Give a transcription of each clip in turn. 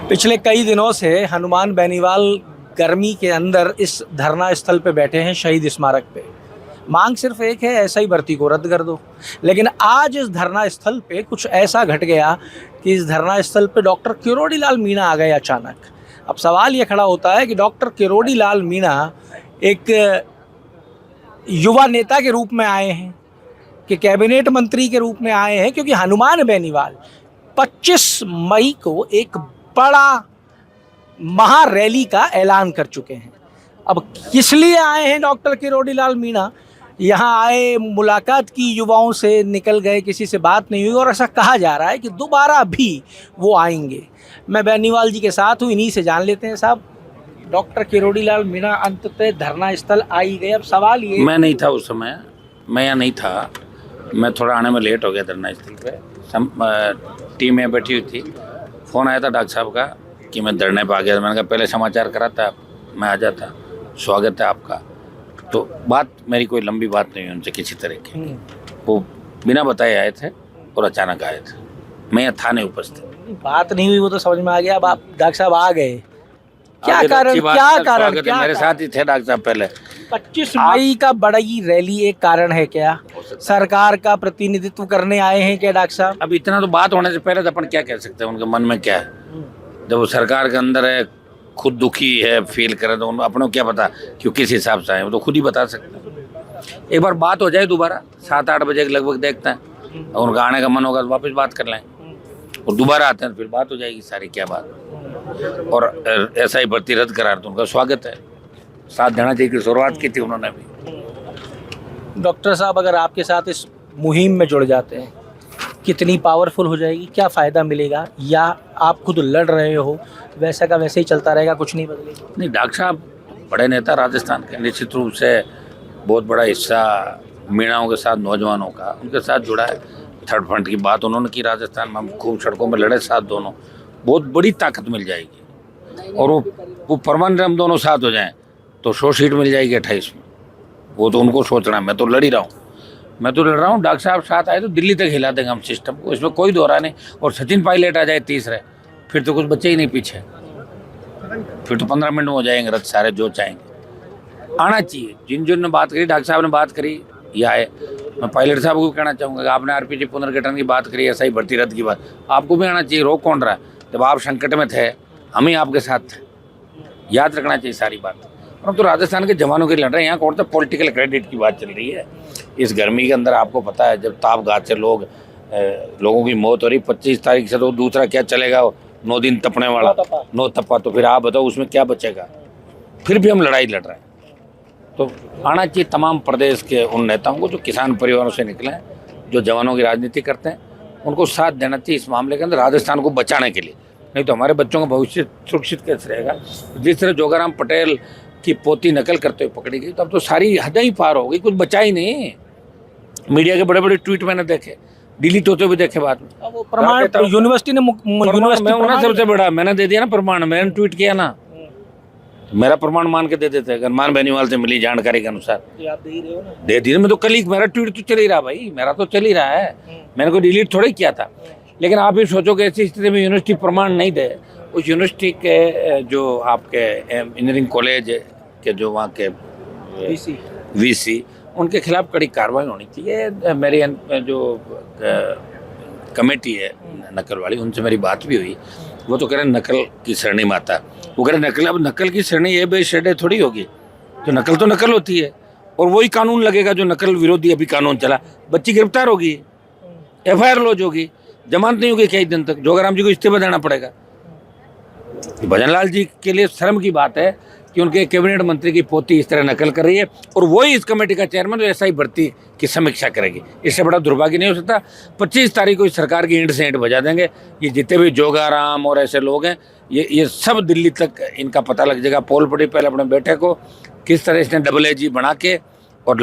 पिछले कई दिनों से हनुमान बेनीवाल गर्मी के अंदर इस धरना स्थल पे बैठे हैं शहीद स्मारक पे। मांग सिर्फ एक है, ऐसा ही भर्ती को रद्द कर दो। लेकिन आज इस धरना स्थल पे कुछ ऐसा घट गया कि इस धरना स्थल पे डॉक्टर किरोड़ी लाल मीणा आ गए अचानक। अब सवाल ये खड़ा होता है कि डॉक्टर किरोड़ी लाल मीणा एक युवा नेता के रूप में आए हैं कि कैबिनेट मंत्री के रूप में आए हैं, क्योंकि हनुमान बेनीवाल 25 मई को एक बड़ा महारैली का ऐलान कर चुके हैं। अब किस लिए आए हैं डॉक्टर किरोड़ी लाल मीणा? यहाँ आए, मुलाकात की, युवाओं से निकल गए, किसी से बात नहीं हुई और ऐसा कहा जा रहा है कि दोबारा भी वो आएंगे। मैं बेनीवाल जी के साथ हूँ, इन्हीं से जान लेते हैं। साहब, डॉक्टर किरोड़ी लाल मीणा अंततः धरना स्थल आ ही गए। अब सवाल ये, मैं नहीं था उस समय, मैं यहाँ नहीं था, मैं थोड़ा आने में लेट हो गया धरना स्थल पे। टीम यहाँ बैठी हुई थी, फ़ोन आया था डॉक्टर साहब का कि मैं धरने पर आ गया। मैंने कहा पहले समाचार कराता, मैं आ जाता, स्वागत है आपका। तो बात मेरी कोई लंबी बात नहीं हुई उनसे किसी तरह की, वो बिना बताए आए थे और अचानक आए थे। मैं यहाँ था नहीं उपस्थित। बात नहीं हुई वो तो समझ में आ गया। अब आप डॉक्टर साहब आ गए, क्या कारण? क्या कारण? मेरे साथ ही थे डॉक्टर साहब पहले। 25 मई का बड़ी रैली एक कारण है क्या? सरकार का प्रतिनिधित्व करने आए हैं क्या डॉक्टर साहब? अब इतना तो बात होने से पहले तो अपन क्या कह सकते हैं उनके मन में क्या है। जब वो सरकार के अंदर है, खुद दुखी है, फील करे, तो अपनों को क्या पता क्यों किस हिसाब से आए, वो तो खुद ही बता सकते हैं। एक बार बात हो जाए दोबारा 7-8 बजे के लगभग देखते हैं, और उनका आने का मन होगा तो वापस बात कर लें, और दोबारा आते हैं फिर बात हो जाएगी सारी क्या बात। और ऐसा ही भर्ती रद्द करा तो उनका स्वागत है, साथ देना चाहिए की शुरुआत की थी उन्होंने भी। डॉक्टर साहब, अगर आपके साथ इस मुहिम में जुड़ जाते हैं, कितनी पावरफुल हो जाएगी, क्या फ़ायदा मिलेगा? या आप खुद लड़ रहे हो, वैसा का वैसे ही चलता रहेगा, कुछ नहीं बदलेगा? नहीं, डॉक्टर साहब बड़े नेता राजस्थान के, निश्चित रूप से बहुत बड़ा हिस्सा मीणाओं के साथ, नौजवानों का उनके साथ जुड़ा है। थर्ड फ्रंट की बात उन्होंने की, राजस्थान में हम खूब सड़कों में लड़े साथ, दोनों बहुत बड़ी ताकत मिल जाएगी। और वो परमानेंट हम दोनों साथ हो जाएं तो 100 सीट मिल जाएगी 28 में। वो तो उनको सोचना है, मैं तो लड़ ही रहा हूँ, मैं तो लड़ रहा हूँ। डॉक्टर साहब साथ आए तो दिल्ली तक हिला देंगे हम सिस्टम को, इसमें कोई दोहरा नहीं। और सचिन पायलट आ जाए तीसरे, फिर तो कुछ बच्चे ही नहीं पीछे, फिर तो 15 मिनट में हो जाएंगे रथ सारे जो चाहेंगे। आना चाहिए, जिन जिन ने बात करी, डॉक्टर साहब ने बात करी, ये आए। मैं पायलट साहब को कहना चाहूँगा कि आपने आरपीजी पुनर्गठन की बात करी, ऐसा ही भर्ती रद्द की बात, आपको भी आना चाहिए। रोक कौन रहा है? जब आप संकट में थे, हम ही आपके साथ थे, याद रखना चाहिए सारी बात। हम तो राजस्थान के जवानों के लड़ रहे हैं, यहाँ कौन सा पॉलिटिकल क्रेडिट की बात चल रही है। इस गर्मी के अंदर आपको पता है, जब ताप घात से लोगों की मौत हो रही, 25 तारीख से तो दूसरा क्या चलेगा, 9 दिन तपने वाला, 9 तपा, तो फिर आप बताओ उसमें क्या बचेगा। फिर भी हम लड़ाई लड़ रहे हैं। तो आना चाहिए तमाम प्रदेश के उन नेताओं को जो किसान परिवारों से निकले हैं, जो जवानों की राजनीति करते हैं, उनको साथ देना चाहिए इस मामले के अंदर, राजस्थान को बचाने के लिए। नहीं तो हमारे बच्चों का भविष्य सुरक्षित कैसे रहेगा? जिस तरह जोगाराम पटेल की पोती नकल करते हुए पकड़ी गई, तो अब तो सारी हदें ही पार हो गई, कुछ बचा ही नहीं। मीडिया के बड़े बड़े ट्वीट मैंने देखे, डिलीट होते हुए देखे बाद में। वो प्रमाण यूनिवर्सिटी ने सबसे बड़ा मैंने दे दिया ना प्रमाण, मैंने ट्वीट किया ना, मेरा प्रमाण मान के दे देते। हनुमान बेनीवाल से मिली जानकारी के अनुसार आप दे ही रहे हो ना? दे दिए। मैं तो कल ही, मेरा ट्वीट तो चल ही रहा भाई, मेरा तो चल ही रहा है, मैंने कोई डिलीट थोड़ा ही किया था। लेकिन आप ये सोचो कि ऐसी स्थिति में यूनिवर्सिटी प्रमाण नहीं दे, उस यूनिवर्सिटी के जो आपके इंजीनियरिंग कॉलेज के जो वहाँ के वीसी, उनके खिलाफ कड़ी कार्रवाई होनी चाहिए। मेरी जो कमेटी है नकल वाली, उनसे मेरी बात भी हुई। वो तो कह रहे नकल की श्रेणी में आता है, वो कह रहे नकल, अब नकल की श्रेणी ए बे शेडे थोड़ी होगी, तो नकल होती है, और वही कानून लगेगा जो नकल विरोधी अभी कानून चला। बच्ची गिरफ्तार होगी, FIR लॉज होगी, जमानत नहीं होगी कई दिन तक, जोगाराम जी को इस्तीफा देना पड़ेगा। भजनलाल जी के लिए शर्म की बात है कि उनके कैबिनेट मंत्री की पोती इस तरह नकल कर रही है, और वही इस कमेटी का चेयरमैन, तो ऐसा ही भर्ती की समीक्षा करेगी। इससे बड़ा दुर्भाग्य नहीं हो सकता। 25 तारीख को इस सरकार की ईंट से ईंट बजा देंगे। ये जितने भी जोगाराम और ऐसे लोग हैं, ये सब दिल्ली तक इनका पता लग जाएगा। पोल पड़ी पहले अपने बेटे को किस तरह इसने AA बना के और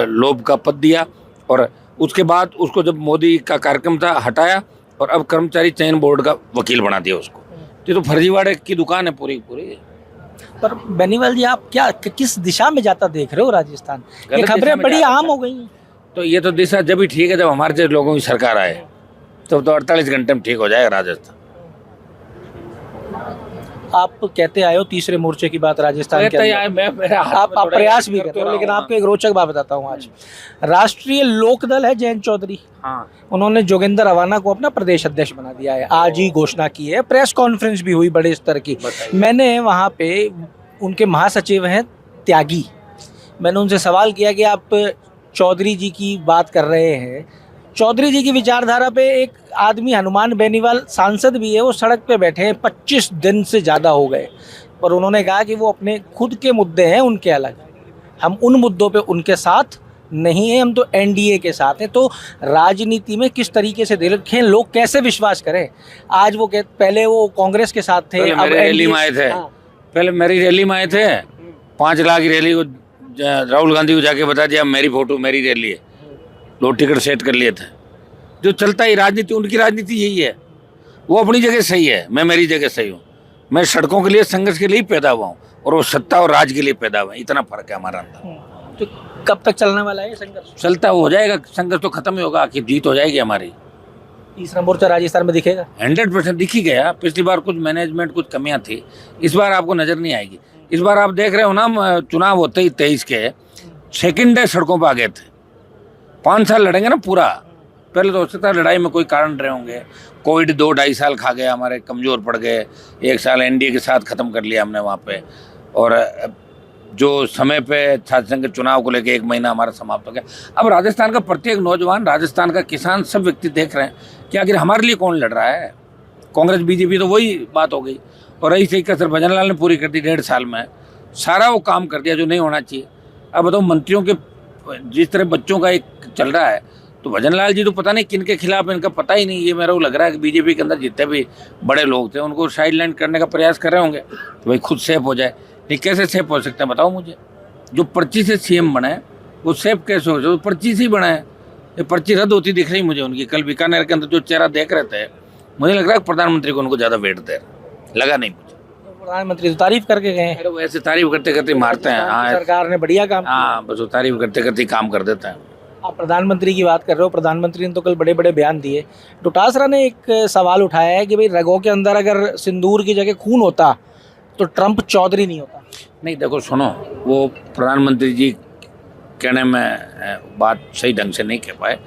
लोभ का पद दिया, और उसके बाद उसको जब मोदी का कार्यक्रम था हटाया, और अब कर्मचारी चयन बोर्ड का वकील बना दिया उसको। ये तो फर्जीवाड़े की दुकान है पूरी पूरी। पर बेनीवाल जी, आप क्या किस दिशा में जाता देख रहे हो राजस्थान? ये खबरें बड़ी आम हो गई। तो ये तो दिशा जब भी ठीक है जब हमारे जैसे लोगों की सरकार आए, तो 48 घंटे में ठीक हो जाएगा राजस्थान। आप कहते आए हो तीसरे मोर्चे की बात राजस्थान के कहता ही अंदर। आए, मैं मेरा हाथ आप में थोड़ा प्रयास भी कर करते तो हो, लेकिन रहा हूँ। आपको एक रोचक बात बताता हूँ आज। राष्ट्रीय लोकदल है जयंत चौधरी, हाँ उन्होंने जोगिंदर अवाना को अपना प्रदेश अध्यक्ष बना दिया है, आज ही घोषणा की है, प्रेस कॉन्फ्रेंस भी हुई बड़े स्तर की। बताइए। मैंने वहाँ पे उनके महासचिव हैं त्यागी, मैंने उनसे सवाल किया कि आप चौधरी जी की बात कर रहे हैं, चौधरी जी की विचारधारा पे एक आदमी हनुमान बेनीवाल सांसद भी है, वो सड़क पे बैठे हैं 25 दिन से ज़्यादा हो गए, पर उन्होंने कहा कि वो अपने खुद के मुद्दे हैं उनके अलग, हम उन मुद्दों पे उनके साथ नहीं है, हम तो एनडीए के साथ हैं। तो राजनीति में किस तरीके से देखें, लोग कैसे विश्वास करें? आज वो पहले वो कांग्रेस के साथ थे, पहले अब मेरी रैली NDA में आए थे, हाँ। पहले मेरी रैली में आए थे, 5 लाख की रैली को राहुल गांधी को जाके बता दिया मेरी फोटो मेरी रैली है, लोग टिकट सेट कर लिए थे। जो चलता ही राजनीति, उनकी राजनीति यही है, वो अपनी जगह सही है, मैं मेरी जगह सही हूँ, मैं सड़कों के लिए संघर्ष के लिए ही पैदा हुआ हूँ और वो सत्ता और राज के लिए पैदा हुआ है, इतना फर्क है हमारा अंदर। तो कब तक चलने वाला है ये संघर्ष? चलता हो जाएगा संघर्ष, तो खत्म ही होगा, आखिर जीत हो जाएगी हमारी। तीसरा मोर्चा राजस्थान में दिखेगा? 100% दिख ही गया। पिछली बार कुछ मैनेजमेंट कुछ कमियां थी, इस बार आपको नजर नहीं आएगी। इस बार आप देख रहे हो ना, चुनाव होते ही 23 के सेकंड डे सड़कों पर आ गए थे। 5 साल लड़ेंगे ना पूरा, पहले तो हो सकता है लड़ाई में कोई कारण रहे होंगे, कोविड 2-2.5 साल खा गया, हमारे कमज़ोर पड़ गए, 1 साल एनडीए के साथ ख़त्म कर लिया हमने वहाँ पे, और जो समय पे छात्र संघ के चुनाव को लेकर 1 महीना हमारा समाप्त हो गया। अब राजस्थान का प्रत्येक नौजवान, राजस्थान का किसान, सब व्यक्ति देख रहे हैं कि आखिर हमारे लिए कौन लड़ रहा है। कांग्रेस बीजेपी तो वही बात हो गई, और रही सही कसर भजन लाल ने पूरी कर दी 1.5 साल में, सारा वो काम कर दिया जो नहीं होना चाहिए। अब बताओ, मंत्रियों के जिस तरह बच्चों का एक चल रहा है, तो भजन लाल जी तो पता नहीं किन के खिलाफ, इनका पता ही नहीं। ये मेरा को लग रहा है कि बीजेपी के अंदर जितने भी बड़े लोग थे उनको साइडलाइन करने का प्रयास कर रहे होंगे, तो भाई खुद सेफ हो जाए। ये कैसे सेफ हो सकते हैं बताओ मुझे? जो पर्ची से सीएम बना है वो सेफ कैसे हो जाए? पर्ची से ही बना है, ये पर्ची रद्द होती दिख रही मुझे उनकी। कल बीकानेर के अंदर जो चेहरा देख रहे थे, मुझे लग रहा है प्रधानमंत्री को उनको ज़्यादा वेट दे लगा नहीं मुझे। प्रधानमंत्री तो तारीफ करके गए हैं, अरे वो ऐसे तारीफ करते करते मारते हैं। हाँ सरकार ने बढ़िया काम किया। हाँ, बस वो तारीफ करते करते काम कर देते हैं। आप प्रधानमंत्री की बात कर रहे हो, प्रधानमंत्री ने तो कल बड़े बड़े बयान दिए। डोटासरा ने एक सवाल उठाया है कि भाई रगों के अंदर अगर सिंदूर की जगह खून होता तो ट्रंप चौधरी नहीं होता। नहीं देखो सुनो, वो प्रधानमंत्री जी कहने में बात सही ढंग से नहीं कह पाए।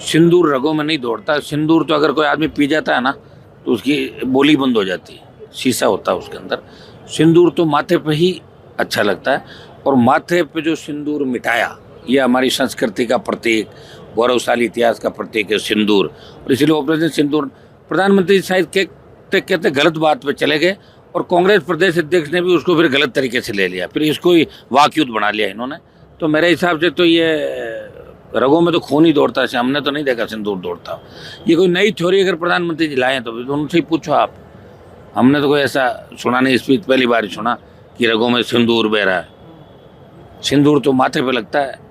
सिंदूर रगों में नहीं दौड़ता, सिंदूर तो अगर कोई आदमी पी जाता है ना तो उसकी बोली बंद हो जाती है, शीशा होता है उसके अंदर। सिंदूर तो माथे पे ही अच्छा लगता है, और माथे पे जो सिंदूर मिटाया, ये हमारी संस्कृति का प्रतीक, गौरवशाली इतिहास का प्रतीक है सिंदूर। और इसीलिए ऑपरेशन सिंदूर प्रधानमंत्री शायद कहते गलत बात पे चले गए, और कांग्रेस प्रदेश अध्यक्ष ने भी उसको फिर गलत तरीके से ले लिया, फिर इसको ही वाकयुद्ध बना लिया इन्होंने। तो मेरे हिसाब से तो ये रगों में तो खून ही दौड़ता है, हमने तो नहीं देखा सिंदूर दौड़ता। ये कोई नई थ्योरी अगर प्रधानमंत्री जी लाएँ तो उनसे ही पूछो आप, हमने तो कोई ऐसा सुना नहीं। स्पीच पहली बार ही सुना कि रगों में सिंदूर बह रहा है। सिंदूर तो माथे पे लगता है।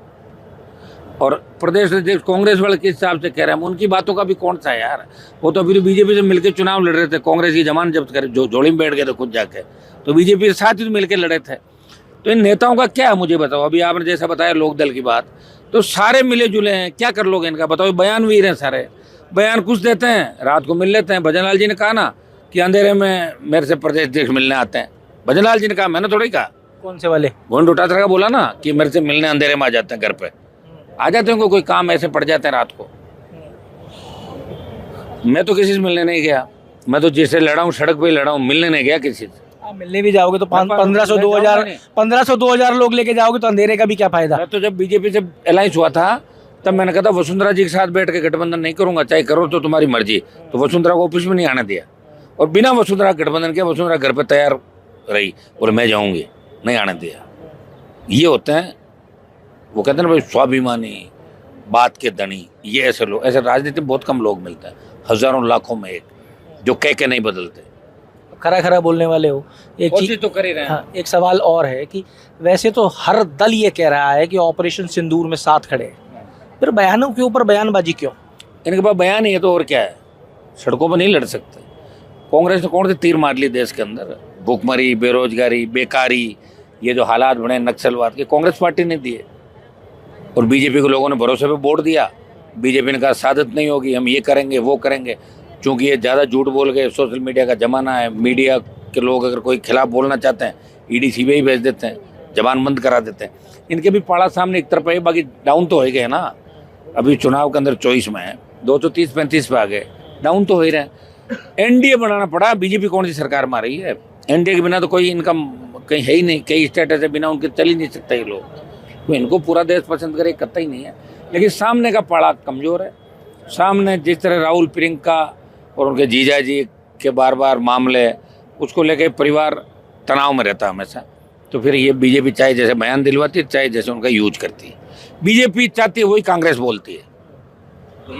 और प्रदेश अध्यक्ष कांग्रेस वाले किस हिसाब से कह रहे हैं, उनकी बातों का भी कौन सा है यार। वो तो अभी बीजेपी से मिलकर चुनाव लड़ रहे थे, कांग्रेस की जमानत जब्त करे, जो जोड़ी में बैठ गए थे खुद जाके, तो बीजेपी के साथ ही मिलकर लड़े थे। तो इन नेताओं का क्या है मुझे बताओ। अभी आपने जैसा बताया लोकदल की बात, तो सारे मिले जुले हैं, क्या कर लोगे इनका बताओ। बयानवीर हैं सारे, बयान कुछ देते हैं, रात को मिल लेते हैं। भजन लाल जी ने कहा ना कि अंधेरे में मेरे से प्रदेश अध्यक्ष मिलने आते हैं, भजन लाल जी ने कहा, मैंने थोड़ी कहा। कौन से वाले? गोविंद डोटासरा का बोला ना कि मेरे से मिलने अंधेरे में आ जाते हैं, घर पे आ जाते हैं, कोई काम ऐसे पड़ जाते हैं रात को। मैं तो किसी से मिलने नहीं गया, मैं तो जिससे लड़ा हूँ सड़क पे ही लड़ा हूँ, मिलने नहीं गया किसी से। आप मिलने भी जाओगे तो 1500-2000 लोग लेके जाओगे तो अंधेरे का भी क्या फायदा। मैं तो जब बीजेपी से अलायंस हुआ था तब मैंने कहा था वसुंधरा जी के साथ बैठ के गठबंधन नहीं करूंगा, चाहे करो तो तुम्हारी मर्जी। तो वसुंधरा को ऑफिस में नहीं आने दिया, और बिना वसुंधरा गठबंधन के वसुंधरा घर पे तैयार रही, बोले मैं जाऊंगी, नहीं आने दिया। ये होते हैं, वो कहते हैं ना भाई स्वाभिमानी, बात के धनी। ये ऐसे लोग, ऐसे राजनीति में बहुत कम लोग मिलते हैं, हजारों लाखों में एक, जो कह के नहीं बदलते, खरा खरा बोलने वाले हो। एक चीज तो कर ही रहे हैं। हाँ, एक सवाल और है कि वैसे तो हर दल ये कह रहा है कि ऑपरेशन सिंदूर में साथ खड़े हैं, फिर बयानों के ऊपर बयानबाजी क्यों? इनके पास बयान ही है तो और क्या है, सड़कों पर नहीं लड़ सकते। कांग्रेस ने कौन से तीर मार लिए देश के अंदर, भूखमरी, बेरोजगारी, बेकारी, ये जो हालात बने नक्सलवाद के, कांग्रेस पार्टी ने दिए। और बीजेपी को लोगों ने भरोसे पे वोट दिया, बीजेपी ने कहा सादत नहीं होगी, हम ये करेंगे वो करेंगे। क्योंकि ये ज़्यादा झूठ बोल गए, सोशल मीडिया का ज़माना है, मीडिया के लोग अगर कोई खिलाफ बोलना चाहते हैं ईडी सीबीआई भेज देते हैं, जबान बंद करा देते हैं। इनके भी पाड़ा सामने एक तरफ है, बाकी डाउन तो हो ही गए ना। अभी चुनाव के अंदर 24 में है, 230-35 पे आ गए, डाउन तो हो ही रहे हैं। एनडीए बनाना पड़ा, बीजेपी कौन सी सरकार मार रही है? एनडीए के बिना तो कोई इनका कहीं है ही नहीं, कई स्टेटस है, बिना उनके चल ही नहीं सकता ये लोग। तो इनको पूरा देश पसंद करे करता ही नहीं है। लेकिन सामने का पाड़ा कमज़ोर है। सामने जिस तरह राहुल प्रियंका और उनके जीजा जी के बार बार मामले, उसको लेकर परिवार तनाव में रहता है हमेशा। तो फिर ये बीजेपी चाहे जैसे बयान दिलवाती है, चाहे जैसे उनका यूज करती है। बीजेपी चाहती है वही कांग्रेस बोलती है।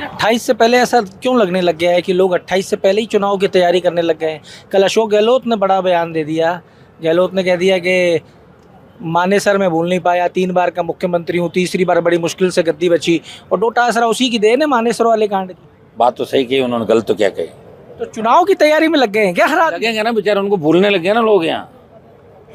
28 से पहले ऐसा क्यों लगने लग गया है कि लोग 28 से पहले ही चुनाव की तैयारी करने लग गए हैं? कल अशोक गहलोत ने बड़ा बयान दे दिया। गहलोत ने कह दिया कि मानेसर में भूल नहीं पाया, 3 बार का मुख्यमंत्री हूँ, तीसरी बार बड़ी मुश्किल से गद्दी बची। और डोटा आसरा उसी की देन है मानेसर वाले कांड की। बात तो सही की उन्होंने, गलत तो क्या कही। तो चुनाव की तैयारी में लग गए हैं क्या? हरा लगेंगे ना बेचारे, उनको भूलने लगे ना लोग। यहाँ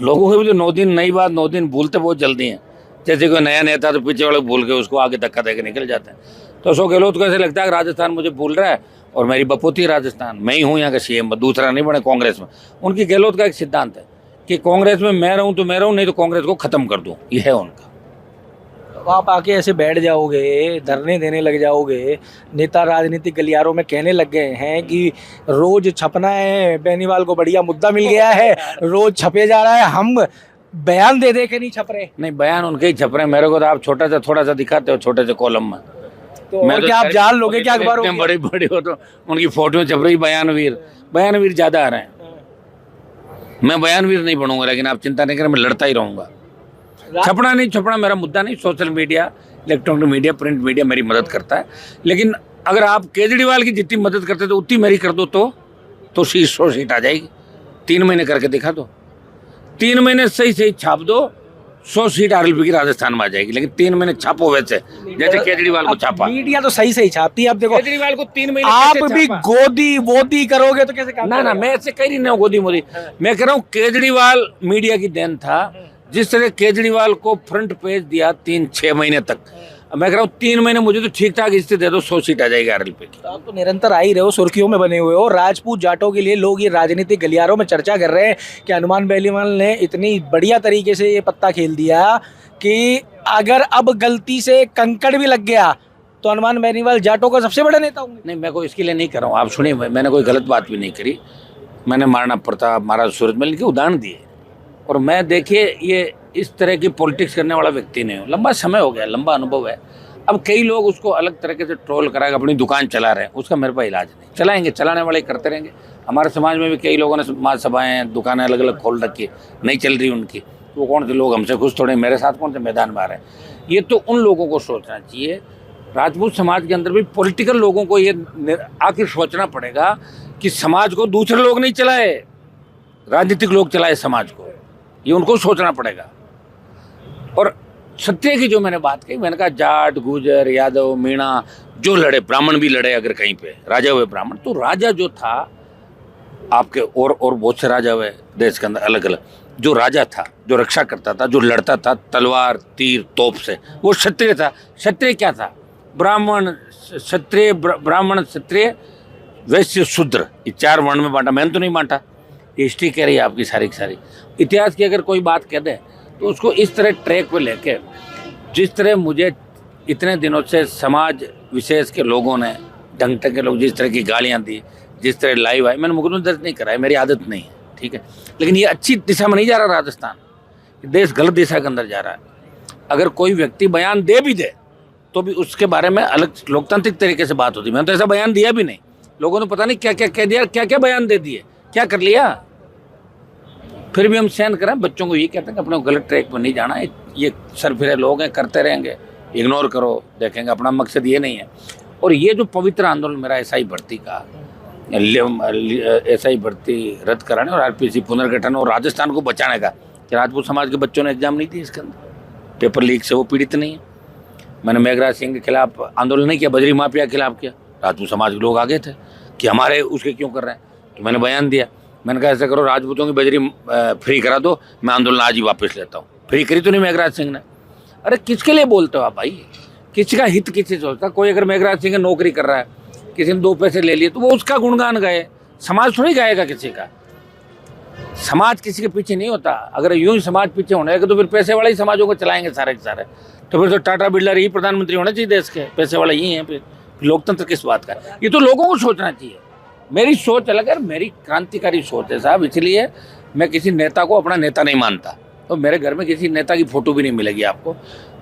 लोगों को भी तो 9 दिन नई बात, 9 दिन भूलते बहुत जल्दी हैं। जैसे कोई नया नेता तो पीछे वाले भूल के उसको आगे धक्का देकर निकल जाते हैं। तो अशोक गहलोत को ऐसे लगता है कि राजस्थान मुझे भूल रहा है और मेरी बपोती राजस्थान, मैं ही हूँ यहाँ का सीएम, दूसरा नहीं बने कांग्रेस में। उनकी गहलोत का एक सिद्धांत है कि कांग्रेस में मैं रहूँ तो मैं रहूँ, नहीं तो कांग्रेस को खत्म कर दूँ, ये है उनका। तो आप आके ऐसे बैठ जाओगे, धरने देने लग जाओगे। नेता राजनीतिक गलियारों में कहने लग गए हैं कि रोज छपना है, बेनीवाल को बढ़िया मुद्दा मिल गया है, रोज छपे जा रहा है, हम बयान दे दे के नहीं छप रहे। नहीं, बयान उनके ही छप रहे हैं। मेरे को तो आप छोटा सा थोड़ा सा दिखाते हो, छोटे से कॉलम में। तो और क्या आप जान लोगे क्या अखबारों में बड़े बड़े हो तो उनकी फोटो छप रही बयानवीर। बयानवीर ज्यादा आ रहे हैं। मैं बयानवीर नहीं बनूंगा, लेकिन आप चिंता नहीं करें, मैं लड़ता ही रहूंगा। छपना नहीं छपना मेरा मुद्दा नहीं। Social media, electronic media, print media मेरी मदद करता है। लेकिन अगर आप केजरीवाल की जितनी मदद करते तो उतनी मेरी कर दो तो 100 सीट आ जाएगी। 3 महीने करके दिखा दो, 3 महीने सही सही छाप दो, 100 सीट आरएलपी की राजस्थान में आ जाएगी। लेकिन 3 महीने छापो वैसे, जैसे केजरीवाल को छापा। मीडिया तो सही छापती है। अब देखो केजरीवाल को 3 महीने आप भी गोदी वोदी करोगे तो कैसे काम ना, मैं ऐसे कह रही नहीं हूँ गोदी मोदी। मैं कह रहा हूँ केजरीवाल मीडिया की देन था। जिस तरह केजरीवाल को फ्रंट पेज दिया 3-6 महीने तक, मैं कह रहा हूँ 3 महीने मुझे तो ठीक ठाक स्थिति दे दो, 100 सीट आ जाएगी आरएलपी की। आप तो निरंतर आ ही रहे हो, सुर्खियों में बने हुए हो। राजपूत जाटों के लिए लोग ये राजनीतिक गलियारों में चर्चा कर रहे हैं कि हनुमान बेनीवाल ने इतनी बढ़िया तरीके से ये पत्ता खेल दिया कि अगर अब गलती से कंकड़ भी लग गया तो हनुमान बेनीवाल जाटों का सबसे बड़ा नेता होंगे। नहीं, मैं कोई इसके लिए नहीं कर रहा हूँ। आप सुनिए, मैंने कोई गलत बात भी नहीं करी। मैंने महाराणा प्रताप, महाराज सूरजमल के उदाहरण दिए। और मैं देखिए ये इस तरह की पॉलिटिक्स करने वाला व्यक्ति नहीं हूँ। लंबा समय हो गया, लंबा अनुभव है। अब कई लोग उसको अलग तरीके से ट्रोल कराएगा, अपनी दुकान चला रहे हैं, उसका मेरे पास इलाज नहीं। चलाएंगे, चलाने वाले करते रहेंगे। हमारे समाज में भी कई लोगों ने महासभाएं, दुकानें अलग अलग खोल रखी है, नहीं चल रही उनकी। वो कौन से लोग हमसे खुश थोड़े, मेरे साथ कौन से मैदान में आ रहे हैं। ये तो उन लोगों को सोचना चाहिए। राजपूत समाज के अंदर भी पॉलिटिकल लोगों को ये आखिर सोचना पड़ेगा कि समाज को दूसरे लोग नहीं चलाए, राजनीतिक लोग चलाए समाज को। ये उनको सोचना पड़ेगा। और क्षत्रिय की जो मैंने बात कही, मैंने कहा जाट, गुजर, यादव, मीणा जो लड़े, ब्राह्मण भी लड़े। अगर कहीं पे राजा हुए ब्राह्मण, तो राजा जो था आपके और बहुत से राजा हुए देश के अंदर अलग अलग। जो राजा था, जो रक्षा करता था, जो लड़ता था तलवार, तीर, तोप से, वो क्षत्रिय था। क्षत्रिय क्या था? ब्राह्मण, क्षत्रिय, ब्राह्मण, क्षत्रिय, वैश्य, शूद्र, ये 4 वर्ण में बांटा। मैंने तो नहीं बांटा, हिस्ट्री कह रही है आपकी सारी की सारी। इतिहास की अगर कोई बात कह दे तो उसको इस तरह ट्रैक पे लेके, जिस तरह मुझे इतने दिनों से समाज विशेष के लोगों ने, ढंग के लोग जिस तरह की गालियाँ दी, जिस तरह लाइव आई, मैंने मुकदमा दर्ज नहीं कराया, मेरी आदत नहीं है, ठीक है। लेकिन ये अच्छी दिशा में नहीं जा रहा राजस्थान। देश गलत दिशा के अंदर जा रहा है। अगर कोई व्यक्ति बयान दे भी दे तो भी उसके बारे में अलग लोकतांत्रिक तरीके से बात होती है। मैंने तो ऐसा बयान दिया भी नहीं। लोगों ने पता नहीं क्या क्या कह दिया, क्या क्या बयान दे दिए, क्या कर लिया। फिर भी हम सहन करें। बच्चों को ये कहते हैं कि अपने गलत ट्रैक पर नहीं जाना। ये सरफिरे लोग हैं, करते रहेंगे, इग्नोर करो, देखेंगे। अपना मकसद ये नहीं है। और ये जो पवित्र आंदोलन मेरा एसआई भर्ती का, एसआई भर्ती रद्द कराने और आरपीसी पुनर्गठन और राजस्थान को बचाने का, कि राजपूत समाज के बच्चों ने एग्जाम नहीं दिए इसके अंदर, पेपर लीक से वो पीड़ित नहीं है। मैंने मेघराज सिंह के खिलाफ आंदोलन नहीं किया, बजरी माफिया के खिलाफ किया। राजपूत समाज के लोग आगे थे कि हमारे उसके क्यों कर रहे हैं, तो मैंने बयान दिया। मैंने कहा ऐसा करो, राजपूतों की बजरी फ्री करा दो, मैं आंदोलन आज ही वापस लेता हूँ। फ्री करी तो नहीं मेघराज सिंह ने। अरे किसके लिए बोलते हो आप भाई? किसी का हित किसी सोचता? कोई अगर मेघराज सिंह नौकरी कर रहा है, किसी ने 2 पैसे ले लिए, तो वो उसका गुणगान गाए। समाज थोड़ी गाएगा किसी का। समाज किसी के पीछे नहीं होता। अगर यूं ही समाज पीछे होने लगे तो फिर पैसे वाले ही समाजों को चलाएंगे सारे के सारे। तो फिर तो टाटा बिरला ही प्रधानमंत्री होना चाहिए देश के, पैसे वाले ही हैं। फिर लोकतंत्र किस बात का? ये तो लोगों को सोचना चाहिए। मेरी सोच अलग है, मेरी क्रांतिकारी सोच है साहब, इसलिए मैं किसी नेता को अपना नेता नहीं मानता। तो मेरे घर में किसी नेता की फ़ोटो भी नहीं मिलेगी आपको।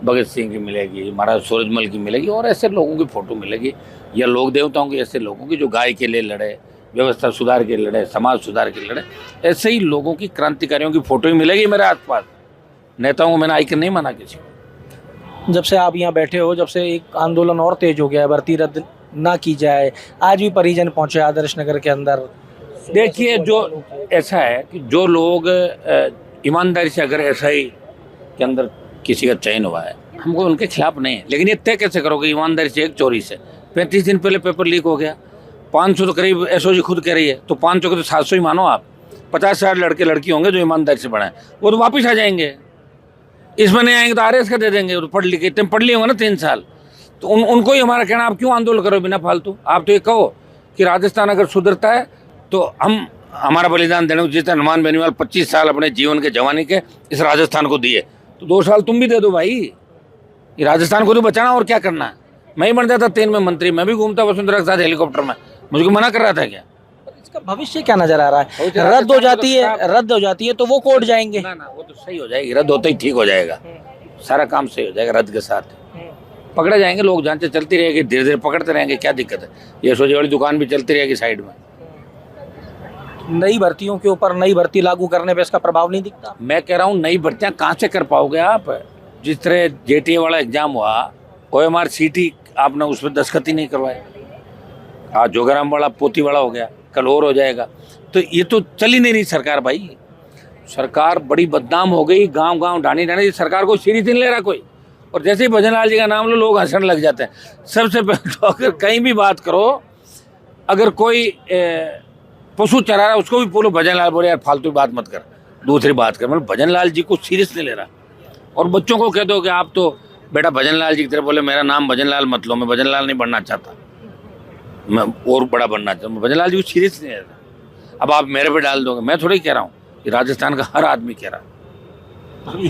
भगत सिंह की मिलेगी, महाराज सूरजमल की मिलेगी, और ऐसे लोगों की फ़ोटो मिलेगी, या लोक देवताओं की, ऐसे लोगों की जो गाय के लिए लड़े, व्यवस्था सुधार के लड़े, समाज सुधार के लड़े, ऐसे ही लोगों की, क्रांतिकारियों की फ़ोटो ही मिलेगी मेरे आसपास। नेताओं को मैंने आइकन नहीं माना किसी को। जब से आप यहाँ बैठे हो, जब से एक आंदोलन और तेज हो गया है, भर्ती रद्द ना की जाए, आज भी परिजन पहुँचे आदर्श नगर के अंदर। देखिए, जो ऐसा है कि जो लोग ईमानदारी से अगर एसआई के अंदर किसी का चयन हुआ है, हमको उनके खिलाफ नहीं है, लेकिन ये तय कैसे करोगे ईमानदारी से एक चोरी से? 35 दिन पहले पेपर लीक हो गया, 500 तो करीब एसओजी खुद कह रही है, तो 500 के तो 700 ही मानो आप। 50,000 लड़के लड़की होंगे जो ईमानदारी से पढ़ाएं, वो तो वापस आ जाएंगे। इसमें नहीं आएंगे तो आरएस का दे देंगे, वो तो पढ़ लिखे, इतने पढ़ लिए होंगे ना 3 साल। तो उनको ही हमारा कहना, आप क्यों आंदोलन करो बिना फालतू? आप तो ये कहो कि राजस्थान अगर सुधरता है तो हम हमारा बलिदान देने को, जिस हनुमान बेनीवाल 25 साल अपने जीवन के जवानी के इस राजस्थान को दिए, तो 2 साल तुम भी दे दो भाई। ये राजस्थान को तो बचाना, और क्या करना है? मैं ही बन जाता 3 में मंत्री, मैं भी घूमता वसुंधरा के साथ हेलीकॉप्टर में, मुझको मना कर रहा था क्या? इसका भविष्य क्या नजर आ रहा है? रद्द हो जाती है तो वो कोर्ट जाएंगे। ना वो तो सही हो जाएगी, रद्द होते ही ठीक हो जाएगा, सारा काम सही हो जाएगा। रद्द के साथ पकड़े जाएंगे लोग, जांचें चलती रहेगी, धीरे धीरे पकड़ते रहेंगे, क्या दिक्कत है? ये सोचे वाली दुकान भी चलती रहेगी साइड में। नई भर्तियों के ऊपर नई भर्ती लागू करने पे इसका प्रभाव नहीं दिखता? मैं कह रहा हूँ, नई भर्तियाँ कहाँ से कर पाओगे आप? जिस तरह जेटीए वाला एग्जाम हुआ, OMR सीटी आपने उस पर दस्तखत ही नहीं करवाए। आज जोगाराम वाला पोती वाला हो गया, कल और हो जाएगा। तो ये तो चल ही नहीं रही सरकार भाई। सरकार बड़ी बदनाम हो गई, गांव गांव ढाणी ढाणी, सरकार को सीरीज नहीं ले रहा कोई। और जैसे ही भजन लाल जी का नाम लो, लोग हंसने लग जाते हैं। सबसे पहले तो अगर कहीं भी बात करो, अगर कोई पशु चरा रहा है उसको भी बोलो भजन लाल, बोले यार फालतू बात मत कर, दूसरी बात कर। मतलब भजन लाल जी को सीरियस नहीं ले रहा। और बच्चों को कह दो कि आप तो बेटा भजन लाल जी की तरह, बोले मेरा नाम भजन लाल मत लो, मैं भजन लाल नहीं बनना चाहता, मैं और बड़ा बनना चाहता हूँ। भजन लाल जी को सीरियस नहीं ले रहा। अब आप मेरे पे डाल दोगे, मैं थोड़ी कह रहा हूँ, कि राजस्थान का हर आदमी कह रहा है।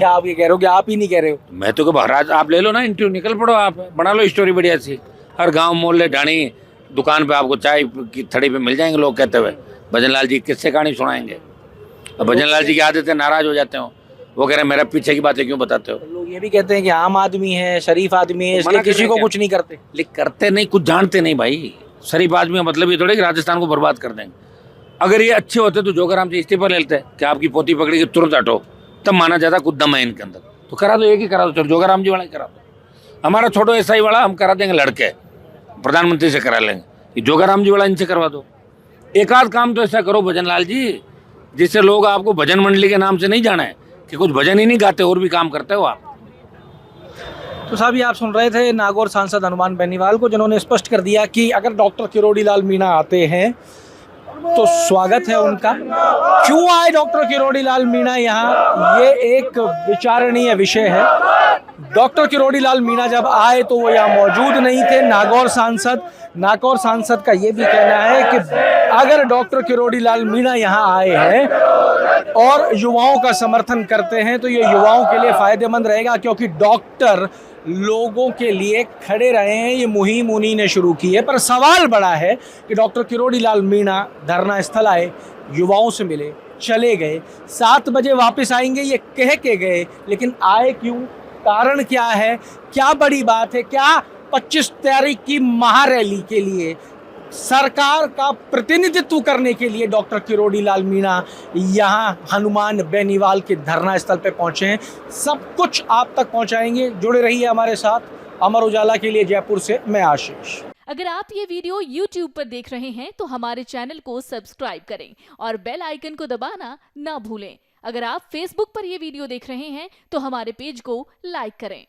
आप ये कह रहे हो कि आप ही नहीं कह रहे हो? मैं तो महाराज, आप ले लो ना इंटरव्यू, निकल पड़ो, आप बना लो स्टोरी बढ़िया सी। हर गांव मोहल्ले ढाणी दुकान पे आपको चाय की थड़ी पे मिल जाएंगे लोग कहते हुए भजन लाल जी किससे कहानी सुनाएंगे। अब भजन लाल जी की आदत है, नाराज हो जाते हो, वो कह रहे हैं मेरे पीछे की बातें क्यों बताते हो? लोग ये भी कहते हैं कि आम आदमी है, शरीफ आदमी है, इसलिए किसी को कुछ नहीं करते। लेकिन करते नहीं, कुछ जानते नहीं भाई। शरीफ आदमी का मतलब ये थोड़ा कि राजस्थान को बर्बाद कर देंगे। अगर ये अच्छे होते तो जोगाराम जी इस्तीफा ले लेते कि आपकी पोती पकड़ी के तुरंत हटो, तब माना जाता कुछ दम है इनके अंदर। तो करा दो, एक ही करा दो, चलो जोगाराम जी वाला ही करा दो। हमारा छोटो एसआई वाला हम करा देंगे, लड़के प्रधानमंत्री से करा लेंगे। जोगाराम जी वाला इनसे करवा दो। एक आध काम तो ऐसा करो भजन लाल जी, जिससे लोग आपको भजन मंडली के नाम से नहीं जाना है कि कुछ भजन ही नहीं गाते, और भी काम करते हो आप। तो साहब, ये आप सुन रहे थे नागौर सांसद हनुमान बेनीवाल को, जिन्होंने स्पष्ट कर दिया कि अगर डॉक्टर किरोड़ी लाल मीणा आते हैं तो स्वागत है उनका। क्यों आए डॉक्टर किरोड़ी लाल मीणा यहाँ, ये एक विचारणीय विषय है। डॉक्टर किरोड़ी लाल मीणा जब आए तो वो यहाँ मौजूद नहीं थे। नागौर सांसद का ये भी कहना है कि अगर डॉक्टर किरोड़ी लाल मीणा यहाँ आए हैं और युवाओं का समर्थन करते हैं तो ये युवाओं के लिए फायदेमंद रहेगा, क्योंकि डॉक्टर लोगों के लिए खड़े रहे हैं। ये मुहिम उन्हीं ने शुरू की है। पर सवाल बड़ा है कि डॉक्टर किरोड़ी लाल मीणा धरना स्थल आए, युवाओं से मिले, चले गए, 7 बजे वापस आएंगे ये कह के गए, लेकिन आए क्यों? कारण क्या है? क्या बड़ी बात है? क्या 25 तारीख की महारैली के लिए, सरकार का प्रतिनिधित्व करने के लिए डॉक्टर किरोड़ी लाल मीणा यहाँ हनुमान बेनीवाल के धरना स्थल पे पहुँचे हैं? सब कुछ आप तक पहुँचाएंगे। जुड़े रहिए हमारे साथ। अमर उजाला के लिए जयपुर से मैं आशीष। अगर आप ये वीडियो YouTube पर देख रहे हैं तो हमारे चैनल को सब्सक्राइब करें और बेल आइकन को दबाना ना भूलें। अगर आप Facebook पर ये वीडियो देख रहे हैं तो हमारे पेज को लाइक करें।